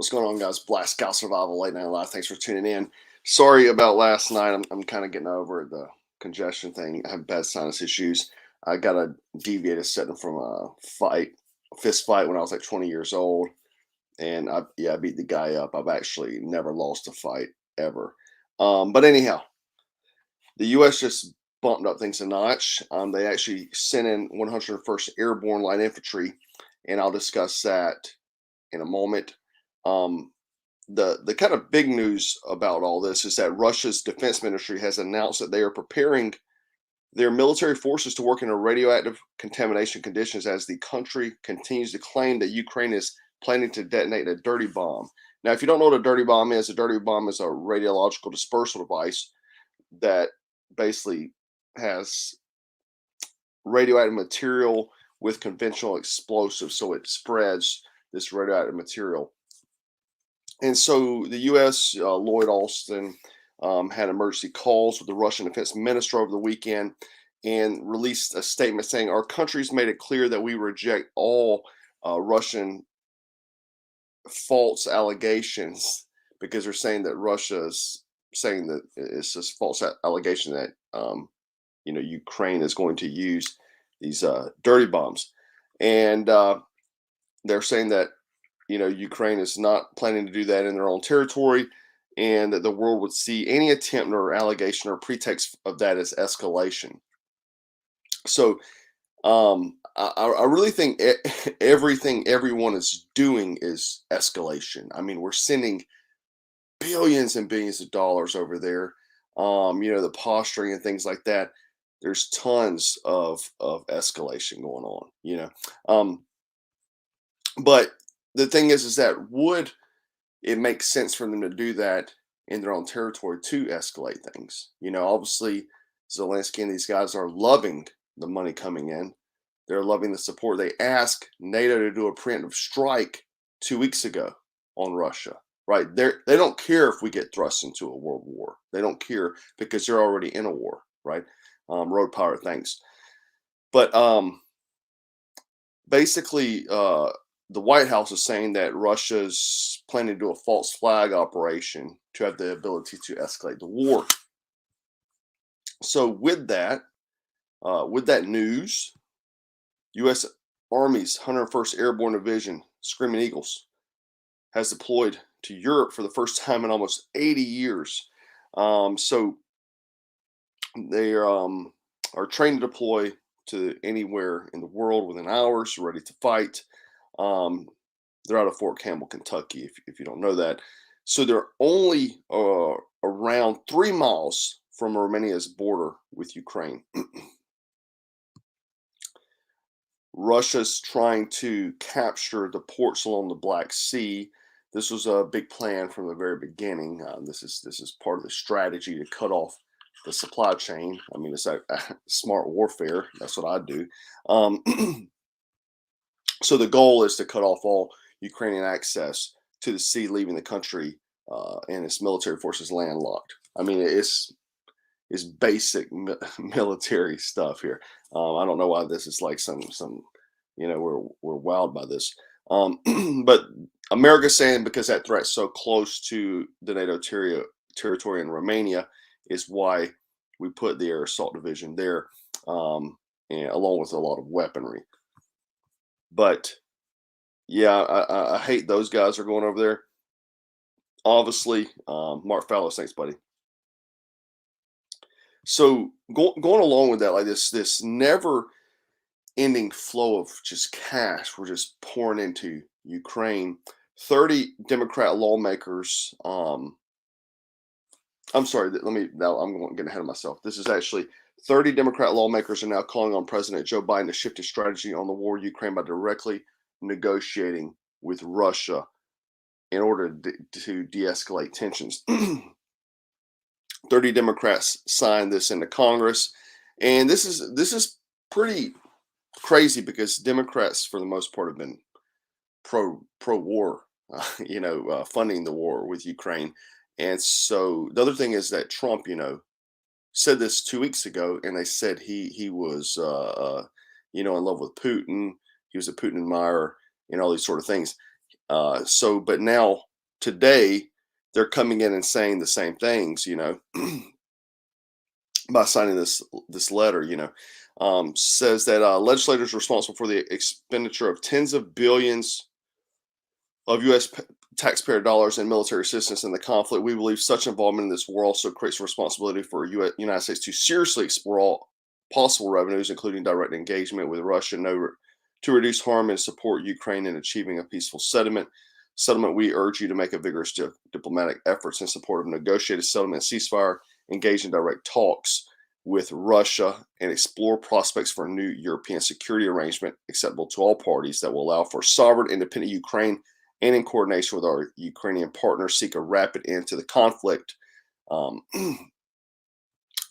What's going on, guys? Black Scout Survival Late Night Live. Thanks for tuning in. Sorry about last night. I'm kind of getting over the congestion thing. I have bad sinus issues. I got a deviated setting from a fist fight when I was like 20 years old. And I beat the guy up. I've actually never lost a fight ever. But anyhow, the U.S. just bumped up things a notch. They actually sent in 101st Airborne Light Infantry, and I'll discuss that in a moment. The kind of big news about all this is that Russia's defense ministry has announced that they are preparing their military forces to work in radioactive contamination conditions as the country continues to claim that Ukraine is planning to detonate a dirty bomb. Now, if you don't know what a dirty bomb is a radiological dispersal device that basically has radioactive material with conventional explosives, so it spreads this radioactive material. And so the U.S. Lloyd Austin had emergency calls with the Russian defense minister over the weekend and released a statement saying our country's made it clear that we reject all Russian false allegations, because they're saying that Russia's saying that it's just false allegation that Ukraine is going to use these dirty bombs, and they're saying that Ukraine is not planning to do that in their own territory, and that the world would see any attempt or allegation or pretext of that as escalation. So I really think everything everyone is doing is escalation. I mean, we're sending billions and billions of dollars over there. The posturing and things like that. There's tons of escalation going on, but the thing is that would it make sense for them to do that in their own territory to escalate things? Obviously Zelensky and these guys are loving the money coming in. They're loving the support. They asked NATO to do a preemptive strike 2 weeks ago on Russia, right? They don't care if we get thrust into a world war. They don't care because they're already in a war, right? Road Pirate, thanks. But basically, the White House is saying that Russia's planning to do a false flag operation to have the ability to escalate the war. So with that news, U.S. Army's 101st Airborne Division, Screaming Eagles, has deployed to Europe for the first time in almost 80 years. So they are trained to deploy to anywhere in the world within hours, ready to fight. They're out of Fort Campbell, Kentucky, if you don't know that. So they're only around 3 miles from Romania's border with Ukraine. Russia's trying to capture the ports along the Black Sea. This was a big plan from the very beginning. This is part of the strategy to cut off the supply chain. I mean, it's like smart warfare. That's what I do. So the goal is to cut off all Ukrainian access to the sea, leaving the country and its military forces landlocked. I mean, it's basic military stuff here. I don't know why this is like some we're wowed by this. But America's saying because that threat's so close to the NATO territory in Romania is why we put the Air Assault Division there, and along with a lot of weaponry. But yeah, I hate those guys are going over there. Obviously, Mark Fallows, thanks, buddy. So going along with that, like this never-ending flow of just cash we're just pouring into Ukraine. 30 Democrat lawmakers. I'm sorry. I'm getting ahead of myself. This is actually 30 Democrat lawmakers are now calling on President Joe Biden to shift his strategy on the war in Ukraine by directly negotiating with Russia in order to de-escalate tensions. 30 Democrats signed this into Congress, and this is pretty crazy because Democrats, for the most part, have been pro-war, funding the war with Ukraine. And so the other thing is that Trump, said this 2 weeks ago, and they said he was, in love with Putin. He was a Putin admirer and all these sort of things. But now today they're coming in and saying the same things, by signing this letter, says that legislators responsible for the expenditure of tens of billions of U.S. taxpayer dollars in military assistance in the conflict. We believe such involvement in this war also creates a responsibility for United States to seriously explore all possible revenues, including direct engagement with Russia, to reduce harm and support Ukraine in achieving a peaceful settlement. We urge you to make a vigorous diplomatic efforts in support of negotiated settlement ceasefire, engage in direct talks with Russia, and explore prospects for a new European security arrangement acceptable to all parties that will allow for sovereign, independent Ukraine, and in coordination with our Ukrainian partners, seek a rapid end to the conflict. Um,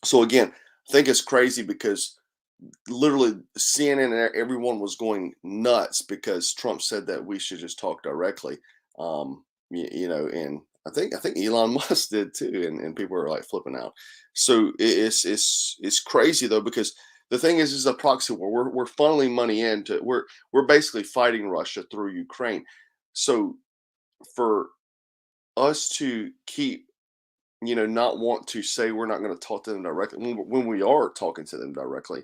so again, I think it's crazy because literally CNN and everyone was going nuts because Trump said that we should just talk directly. And I think Elon Musk did too, and people are like flipping out. So it's crazy though, because the thing is a proxy war. We're funneling money into we're basically fighting Russia through Ukraine. So for us to keep not want to say we're not going to talk to them directly when we are talking to them directly.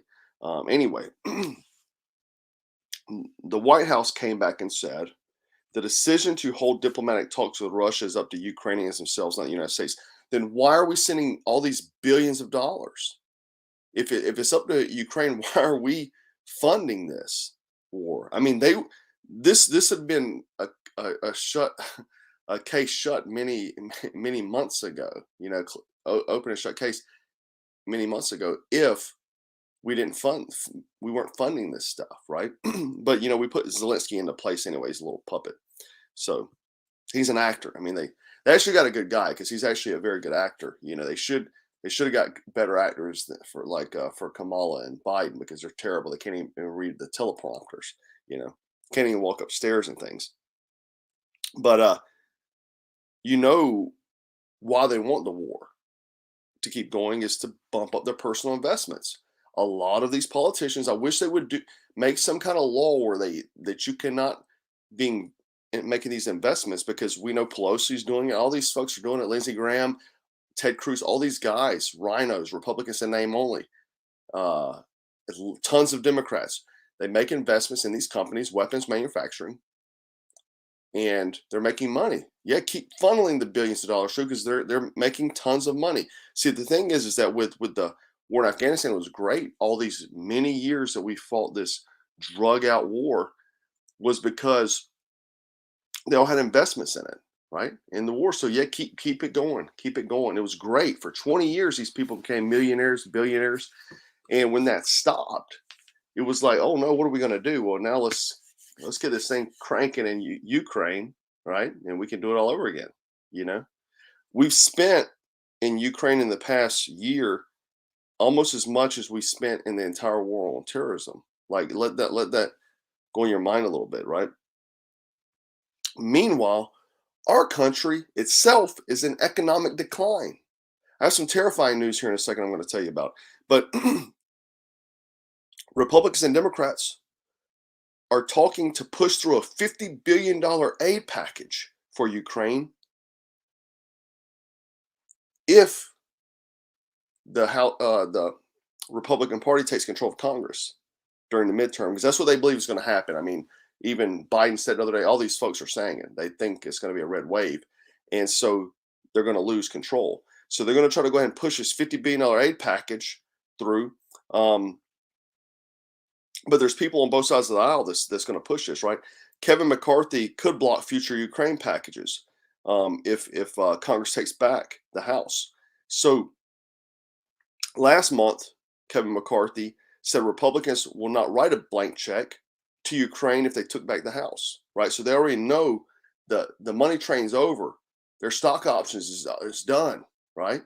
Anyway, the White House came back and said the decision to hold diplomatic talks with Russia is up to Ukrainians themselves, not the United States. Then why are we sending all these billions of dollars? If it's up to Ukraine, why are we funding this war? I mean, this had been a shut a case shut many months ago. Open and shut case many months ago. If we weren't funding this stuff, right? But we put Zelensky into place anyway. He's a little puppet, so he's an actor. I mean, they actually got a good guy because he's actually a very good actor. They should have got better actors for Kamala and Biden because they're terrible. They can't even read the teleprompters. Can't even walk upstairs and things. But why they want the war to keep going is to bump up their personal investments. A lot of these politicians, I wish they would make some kind of law where that you cannot be making these investments, because we know Pelosi's doing it. All these folks are doing it. Lindsey Graham, Ted Cruz, all these guys, rhinos, Republicans in name only, tons of Democrats. They make investments in these companies, weapons manufacturing, and they're making money. Yeah, keep funneling the billions of dollars through because they're making tons of money. See, the thing is that with the war in Afghanistan, it was great. All these many years that we fought this drug out war was because they all had investments in it, right? In the war. So yeah, keep it going. Keep it going. It was great. For 20 years, these people became millionaires, billionaires. And when that stopped, it was like, oh no, what are we going to do? Well, now let's get this thing cranking in Ukraine, right? And we can do it all over again. We've spent in Ukraine in the past year almost as much as we spent in the entire war on terrorism. Like let that go in your mind a little bit, right? Meanwhile, our country itself is in economic decline. I have some terrifying news here in a second I'm going to tell you about. But Republicans and Democrats are talking to push through a $50 billion aid package for Ukraine if the Republican Party takes control of Congress during the midterm, because that's what they believe is going to happen. I mean, even Biden said the other day, all these folks are saying it. They think it's going to be a red wave. And so they're going to lose control. So they're going to try to go ahead and push this $50 billion aid package through. But there's people on both sides of the aisle that's going to push this, right? Kevin McCarthy could block future Ukraine packages if Congress takes back the House. So last month, Kevin McCarthy said Republicans will not write a blank check to Ukraine if they took back the House, right? So they already know the money train's over. Their stock options is done, right?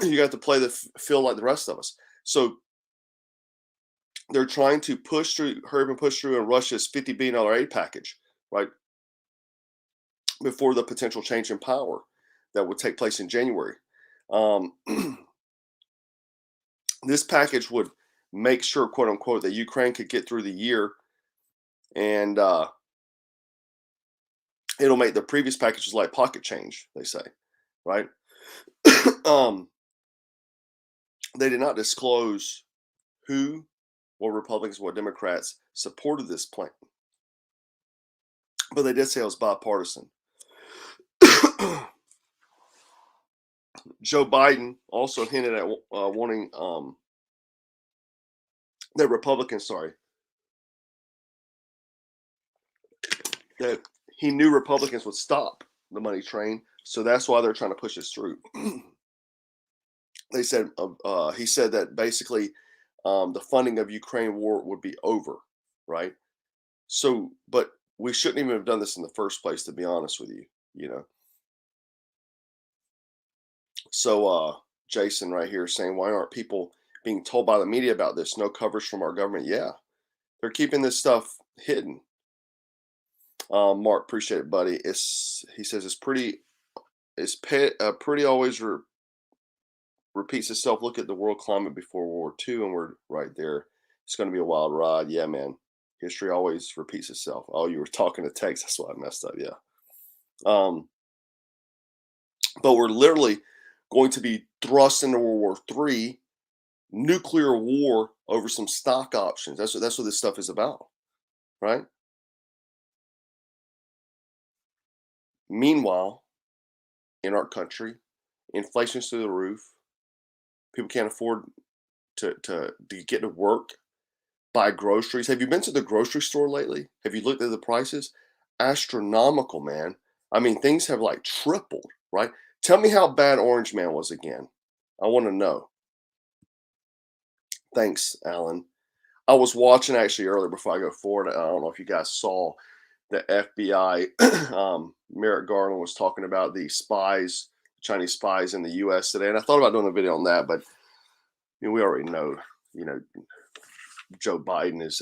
You got to play the field like the rest of us. So they're trying to hurry and push through and Russia's $50 billion aid package, right? Before the potential change in power that would take place in January. This package would make sure, quote unquote, that Ukraine could get through the year and It'll make the previous packages like pocket change, they say, right? They did not disclose who, what Republicans, what Democrats supported this plan, but they did say it was bipartisan. Joe Biden also hinted at wanting that Republicans, that he knew Republicans would stop the money train, so that's why they're trying to push this through. They said he said that basically the funding of Ukraine war would be over, right? So, but we shouldn't even have done this in the first place, to be honest with you, you know. So, Jason right here saying, why aren't people being told by the media about this? No coverage from our government. Yeah, they're keeping this stuff hidden. Mark, appreciate it, buddy. He says pretty always repeats itself. Look at the world climate before World War II, and we're right there. It's going to be a wild ride. Yeah, man. History always repeats itself. Oh, you were talking to text. That's why I messed up. Yeah. But we're literally going to be thrust into World War III, nuclear war over some stock options. That's what this stuff is about, right? Meanwhile, in our country, inflation's through the roof. People can't afford to get to work, buy groceries. Have you been to the grocery store lately? Have you looked at the prices? Astronomical, man. I mean, things have like tripled, right? Tell me how bad Orange Man was again. I want to know. Thanks, Alan. I was watching actually earlier before I go forward. I don't know if you guys saw the FBI. Merrick Garland was talking about the spies, Chinese spies in the U.S. today, and I thought about doing a video on that, but we already know, Joe Biden is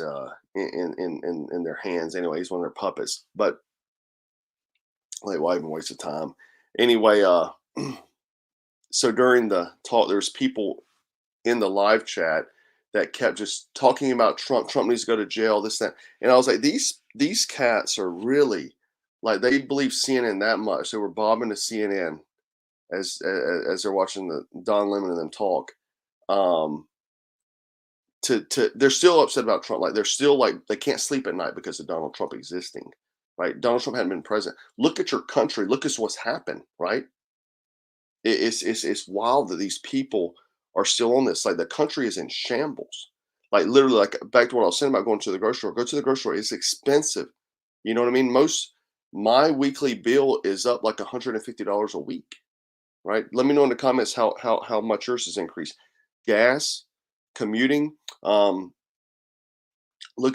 in their hands anyway. He's one of their puppets. But like, why even waste of time? Anyway, so during the talk, there's people in the live chat that kept just talking about Trump. Trump needs to go to jail. This, that, and I was like, these cats are really like they believe CNN that much. They were bobbing to CNN as they're watching the Don Lemon and them talk. They're still upset about Trump. Like they're still like they can't sleep at night because of Donald Trump existing. Right? Donald Trump hadn't been president. Look at your country. Look at what's happened. Right? It's wild that these people are still on this. Like the country is in shambles. Like literally, like back to what I was saying about going to the grocery store. Go to the grocery store. It's expensive. You know what I mean? My weekly bill is up like $150 a week. Right? Let me know in the comments how much yours has increased. Gas, commuting. Look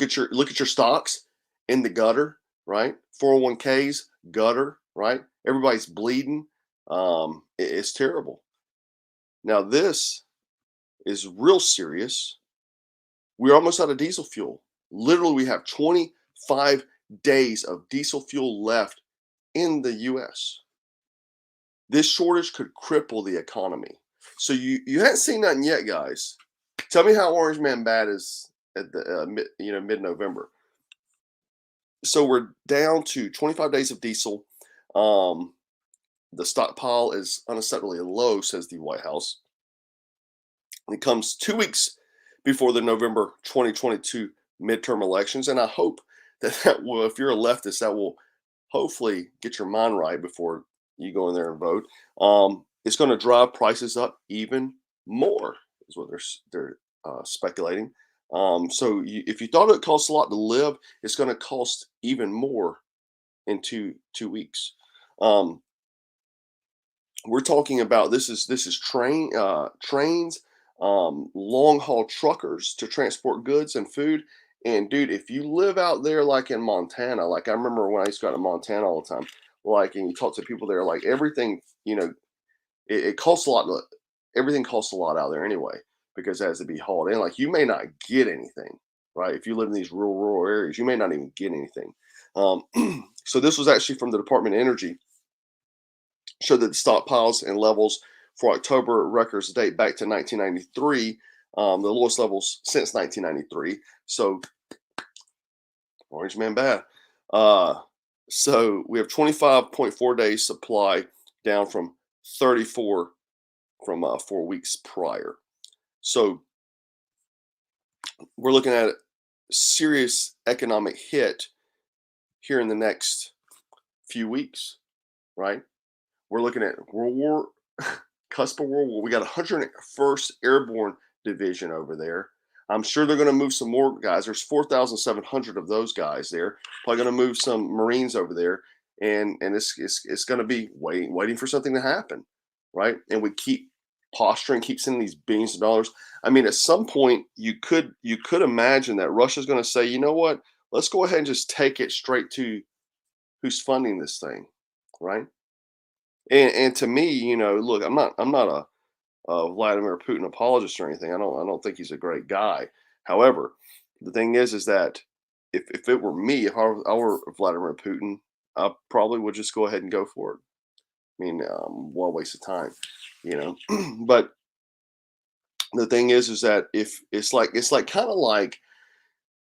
at your stocks in the gutter. Right? 401ks, gutter. Right? Everybody's bleeding. It's terrible. Now this is real serious. We're almost out of diesel fuel. Literally, we have 25 days of diesel fuel left in the U.S. This shortage could cripple the economy. So you haven't seen nothing yet, guys. Tell me how Orange Man bad is at the mid-November. So we're down to 25 days of diesel. The stockpile is unacceptably low, says the White House. It comes 2 weeks before the November 2022 midterm elections, and I hope that will, if you're a leftist, that will hopefully get your mind right before you go in there and vote. It's going to drive prices up even more, is what they're speculating. So if you thought it costs a lot to live, it's going to cost even more in two weeks. We're talking about this is trains, long haul truckers to transport goods and food. And dude, if you live out there like in Montana, like I remember when I used to go to Montana all the time, like, and you talk to people there, like everything, it costs a lot. Everything costs a lot out there anyway, because it has to be hauled in. Like you may not get anything, right? If you live in these rural areas, you may not even get anything. So this was actually from the Department of Energy. Showed that the stockpiles and levels for October records date back to 1993, the lowest levels since 1993. So, Orange Man bad. So we have 25.4 days supply, down from 34 from 4 weeks prior. So we're looking at a serious economic hit here in the next few weeks, right? We're looking at World War, cusp of World War. We got 101st Airborne Division over there. I'm sure they're going to move some more guys. There's 4,700 of those guys there. Probably going to move some Marines over there, and it's going to be waiting for something to happen, right? And we keep posturing, keep sending these billions of dollars. I mean, at some point, you could imagine that Russia's going to say, you know what? Let's go ahead and just take it straight to who's funding this thing, right? And to me, look, I'm not a Vladimir Putin apologist or anything. I don't think he's a great guy. However, the thing is that if it were me, if I were Vladimir Putin, I probably would just go ahead and go for it. I mean, what a waste of time, you know. But the thing is that if it's like kind of like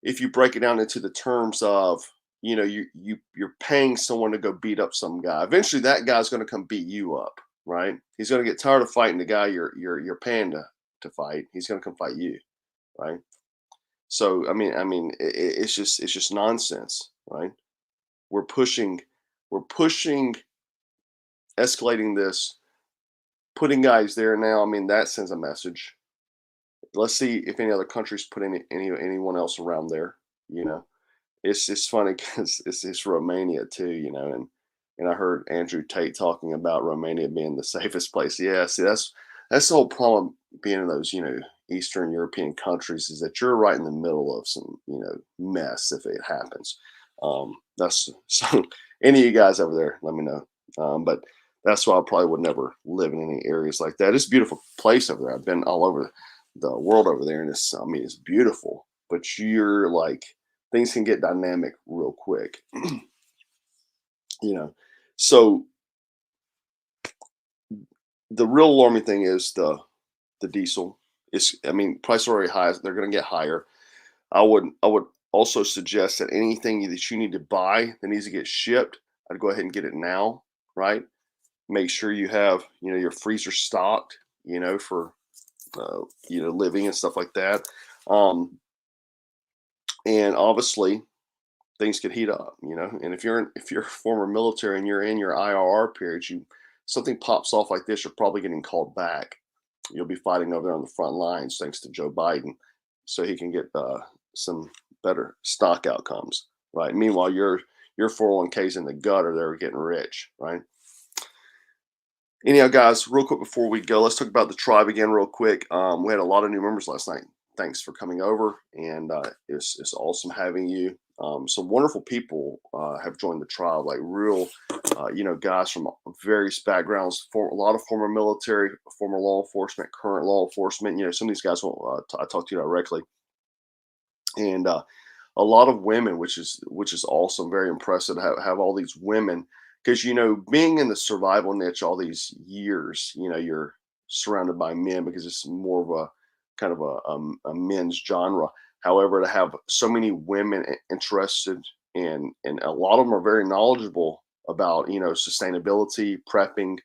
if you break it down into the terms of you're paying someone to go beat up some guy. Eventually that guy's going to come beat you up, right? He's going to get tired of fighting the guy you're paying to fight. He's going to come fight you, right? So it's just nonsense, right? We're pushing escalating this, putting guys there now. I mean, that sends a message. Let's see if any other countries put anyone else around there, you know. It's funny because it's Romania too, and I heard Andrew Tate talking about Romania being the safest place. Yeah, see, that's the whole problem being in those, Eastern European countries, is that you're right in the middle of some, mess if it happens. That's so any of you guys over there, let me know. But that's why I probably would never live in any areas like that. It's a beautiful place over there. I've been all over the world over there, and it's beautiful. But you're like, things can get dynamic real quick, you know. So the real alarming thing is the diesel. Prices are already high. They're going to get higher. I would also suggest that anything that you need to buy that needs to get shipped, I'd go ahead and get it now, right? Make sure you have your freezer stocked, for living and stuff like that. Um, and obviously things could heat up, and if you're a former military and you're in your IRR periods, something pops off like this, you're probably getting called back. You'll be fighting over there on the front lines thanks to Joe Biden, so he can get some better stock outcomes, right? Meanwhile, your 401ks in the gutter, they're getting rich, right? Anyhow, guys, real quick before we go, let's talk about the tribe again, real quick. We had a lot of new members last night. Thanks for coming over, and it's awesome having you. Some wonderful people have joined the tribe, like real, guys from various backgrounds. A lot of former military, former law enforcement, current law enforcement. Some of these guys won't I talk to you directly, and a lot of women, which is awesome. Very impressive to have all these women, because being in the survival niche all these years, you're surrounded by men because it's more of a kind of a men's genre. However, to have so many women interested and a lot of them are very knowledgeable about sustainability, prepping,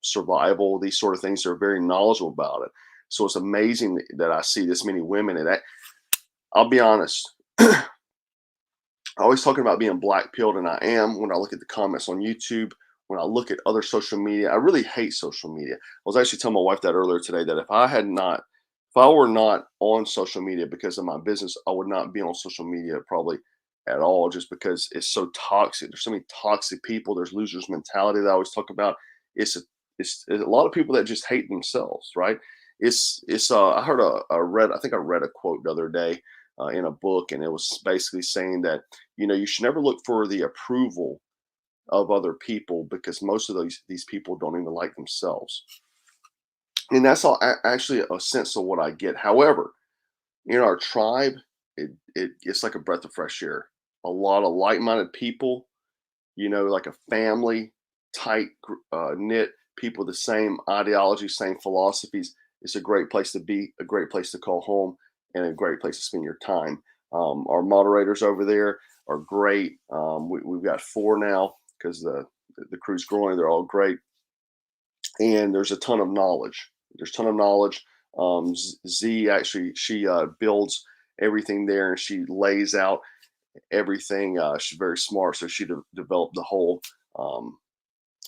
survival, these sort of things. They're very knowledgeable about it. So it's amazing that I see this many women, and that, I'll be honest, always talking about being black pilled, and I am. When I look at the comments on YouTube, when I look at other social media, I really hate social media. I was actually telling my wife that earlier today, that if I were not on social media because of my business, I would not be on social media probably at all, just because it's so toxic. There's so many toxic people. There's losers mentality that I always talk about. It's a, it's a lot of people that just hate themselves, right? I think I read a quote the other day in a book, and it was basically saying that you should never look for the approval of other people, because most of these people don't even like themselves. And that's all actually a sense of what I get. However, in our tribe, it's like a breath of fresh air. A lot of like-minded people, like a family, tight knit people, the same ideology, same philosophies. It's a great place to be, a great place to call home, and a great place to spend your time. Our moderators over there, are great. We've got 4 now because the crew's growing. They're all great, and there's a ton of knowledge. There's a ton of knowledge. Z actually, she builds everything there, and she lays out everything. She's very smart, so she developed um,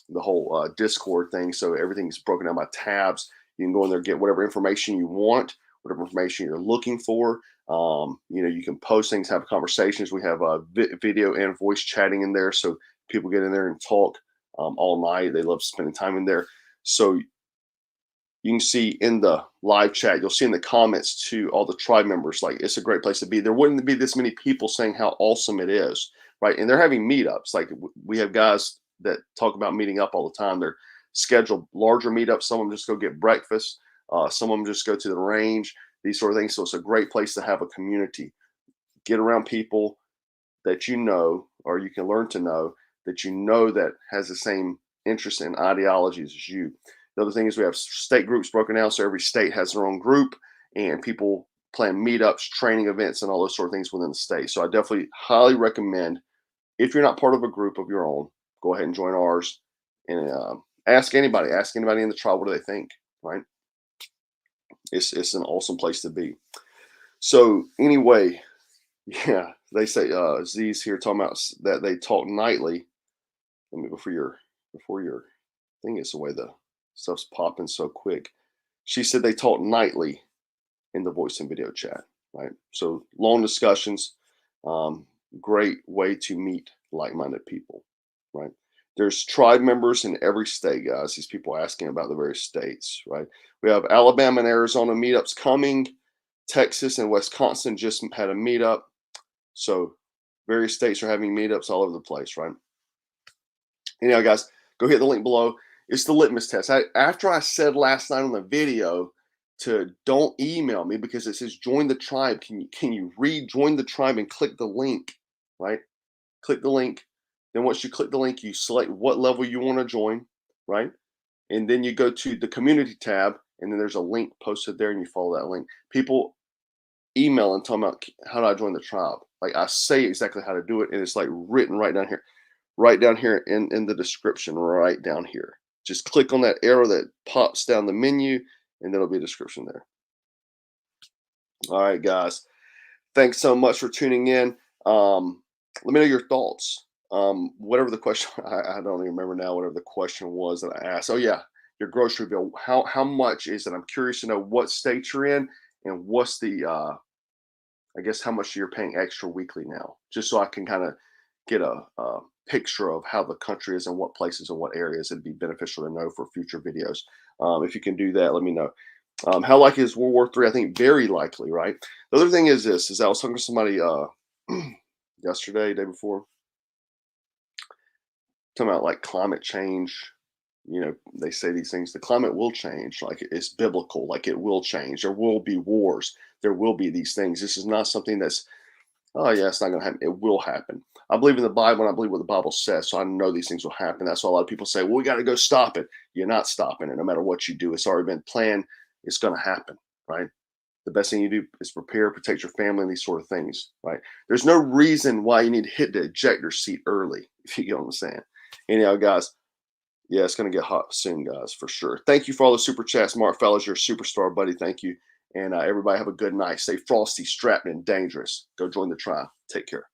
the whole Discord thing. So everything's broken down by tabs. You can go in there, get whatever information you want, whatever information you're looking for. You can post things, have conversations. We have video and voice chatting in there, so people get in there and talk all night. They love spending time in there. So you can see in the live chat, you'll see in the comments to all the tribe members, like, it's a great place to be. There wouldn't be this many people saying how awesome it is, right? And they're having meetups. Like, we have guys that talk about meeting up all the time. They're scheduled larger meetups. Some of them just go get breakfast. Some of them just go to the range, these sort of things. So it's a great place to have a community. Get around people that you know, or you can learn to know, that has the same interests and ideologies as you. The other thing is we have state groups broken out, so every state has their own group, and people plan meetups, training events, and all those sort of things within the state. So I definitely highly recommend, if you're not part of a group of your own, go ahead and join ours, and ask anybody in the tribe, what do they think, right? It's an awesome place to be. So anyway, yeah, they say Z's here talking about that they talk nightly. Let me before your thing is the way the stuff's popping so quick. She said they talk nightly in the voice and video chat, right? So long discussions, great way to meet like-minded people, right? There's tribe members in every state, guys. These people asking about the various states, right? We have Alabama and Arizona meetups coming. Texas and Wisconsin just had a meetup. So various states are having meetups all over the place, right? Anyhow, guys, go hit the link below. It's the litmus test. After I said last night on the video to don't email me because it says join the tribe, can you rejoin the tribe and click the link, right? Click the link. Then once you click the link, you select what level you want to join, right? And then you go to the community tab, and then there's a link posted there, and you follow that link. People email and talking about how do I join the tribe? Like, I say exactly how to do it, and it's like written right down here in the description, right down here. Just click on that arrow that pops down the menu, and there'll be a description there. All right, guys. Thanks so much for tuning in. Let me know your thoughts. Whatever the question, I don't even remember now. Whatever the question was that I asked. Oh yeah, your grocery bill. How much is it? I'm curious to know what state you're in and what's the I guess how much you're paying extra weekly now, just so I can kind of get a picture of how the country is and what places and what areas it'd be beneficial to know for future videos. If you can do that, let me know. How likely is World War III? I think very likely, right? The other thing is this: is I was talking to somebody yesterday, day before, talking about like climate change. They say these things. The climate will change. Like, it's biblical. Like, it will change. There will be wars. There will be these things. This is not something that's, oh yeah, it's not going to happen. It will happen. I believe in the Bible, and I believe what the Bible says. So I know these things will happen. That's why a lot of people say, well, we got to go stop it. You're not stopping it. No matter what you do, it's already been planned. It's going to happen, right? The best thing you do is prepare, protect your family, and these sort of things, right? There's no reason why you need to hit the ejector seat early, if you get what I'm saying. Anyhow, guys, yeah, it's going to get hot soon, guys, for sure. Thank you for all the super chats. Mark Fellows, you're a superstar, buddy. Thank you. And everybody have a good night. Stay frosty, strapped, and dangerous. Go join the tribe. Take care.